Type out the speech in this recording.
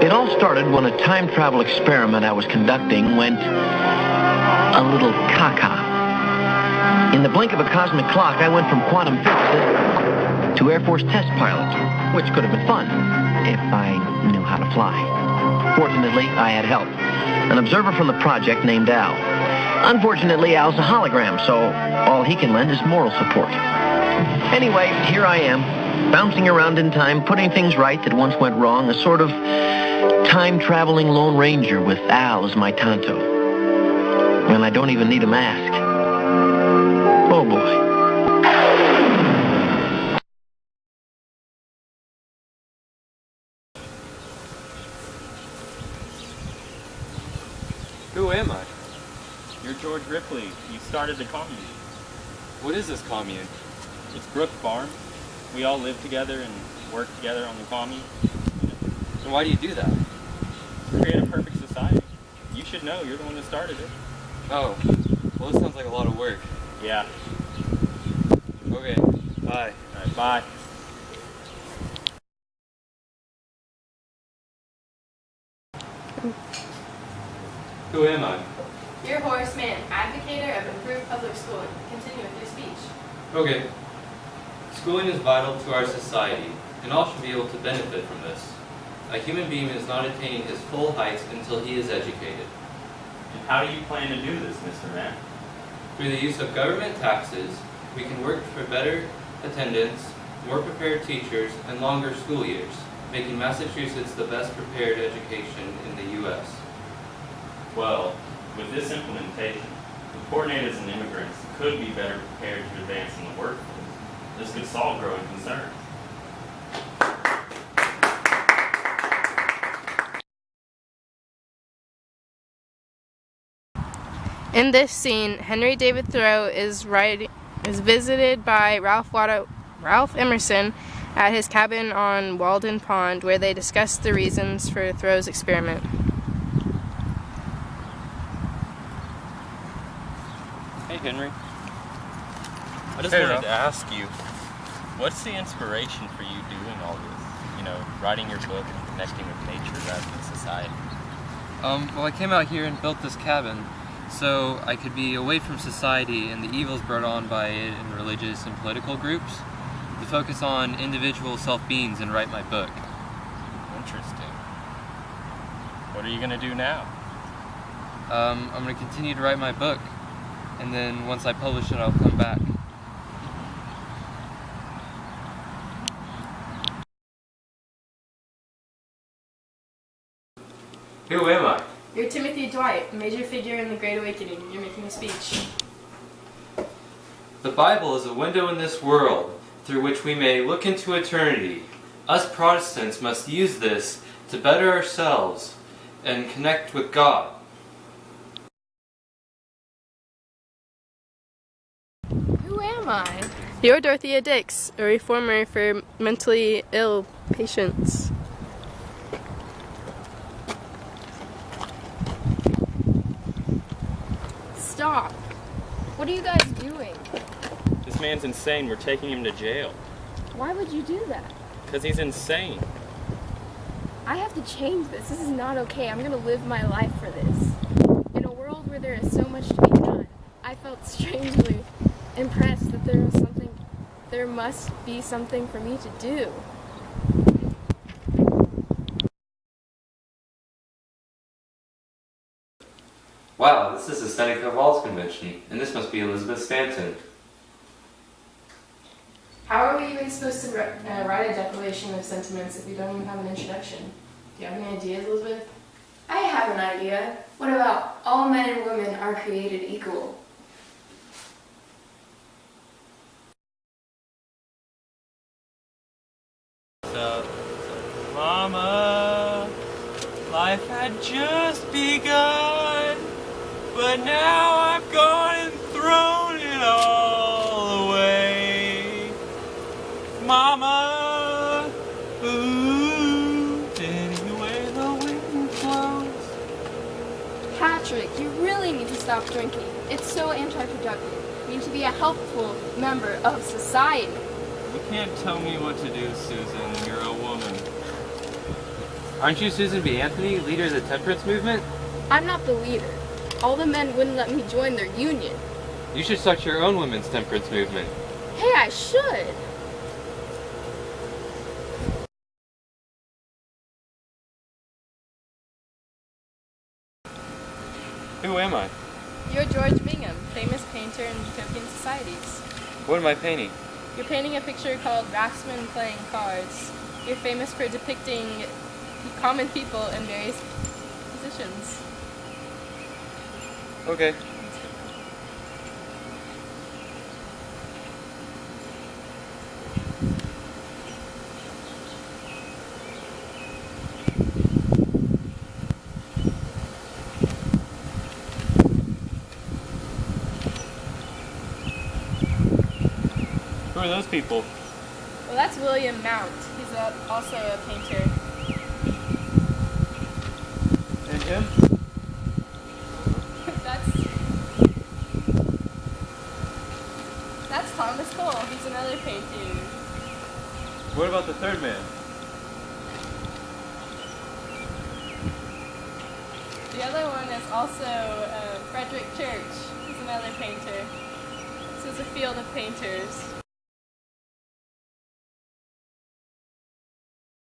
It all started when a time travel experiment I was conducting went a little caca. In the blink of a cosmic clock, I went from quantum physicist to Air Force test pilot, which could have been fun if I knew how to fly. Fortunately, I had help. An observer from the project named Al. Unfortunately, Al's a hologram, so all he can lend is moral support. Anyway, here I am, bouncing around in time, putting things right that once went wrong, a sort of time-traveling Lone Ranger with Al as my Tonto. And I don't even need a mask. Oh, boy. Who am I? You're George Ripley. You started the commune. What is this commune? It's Brook Farm. We all live together and work together on the commune. And why do you do that? Create a perfect society. You should know. You're the one that started it. Oh, well, this sounds like a lot of work. Yeah. Okay, bye. All right, bye. Who am I? You're Horace Mann, advocator of improved public schooling. Continue with your speech. Okay. Schooling is vital to our society, and all should be able to benefit from this. A human being is not attaining his full heights until he is educated. And how do you plan to do this, Mr. Mann? Through the use of government taxes, we can work for better attendance, more prepared teachers, and longer school years, making Massachusetts the best prepared education in the U.S. Well, with this implementation, the coordinators and immigrants could be better prepared to advance in the workforce. This could solve growing concerns. In this scene, Henry David Thoreau is visited by Ralph Emerson at his cabin on Walden Pond, where they discuss the reasons for Thoreau's experiment. Hey, Henry. I just wanted to ask you, what's the inspiration for you doing all this? You know, writing your book and connecting with nature rather than society. Well, I came out here and built this cabin so I could be away from society and the evils brought on by it in religious and political groups, to focus on individual self-beings and write my book. Interesting. What are you going to do now? I'm going to continue to write my book, and then once I publish it, I'll come back. Who am I? You're Timothy Dwight, a major figure in the Great Awakening. You're making a speech. The Bible is a window in this world through which we may look into eternity. Us Protestants must use this to better ourselves and connect with God. Who am I? You're Dorothea Dix, a reformer for mentally ill patients. Stop. What are you guys doing? This man's insane. We're taking him to jail. Why would you do that? Because he's insane. I have to change this. This is not okay. I'm going to live my life for this. In a world where there is so much to be done, I felt strangely impressed that there must be something for me to do. Wow, this is the Seneca Falls Convention, and this must be Elizabeth Stanton. How are we even supposed to write a declaration of sentiments if we don't even have an introduction? Do you have any ideas, Elizabeth? I have an idea. What about all men and women are created equal? Mama, life had just begun, but now I've gone and thrown it all away. Mama, ooh, anyway the wind blows. Patrick, you really need to stop drinking. It's so anti-productive. You need to be a helpful member of society. You can't tell me what to do, Susan. You're a woman. Aren't you Susan B. Anthony, leader of the temperance movement? I'm not the leader. All the men wouldn't let me join their union. You should start your own women's temperance movement. Hey, I should. Who am I? You're George Bingham, famous painter in utopian societies. What am I painting? You're painting a picture called Raftsmen Playing Cards. You're famous for depicting common people in various positions. Okay. Who are those people? Well, that's William Mount. He's also a painter. And him? That's Thomas Cole. He's another painter. What about the third man? The other one is also Frederick Church. He's another painter. This is a field of painters.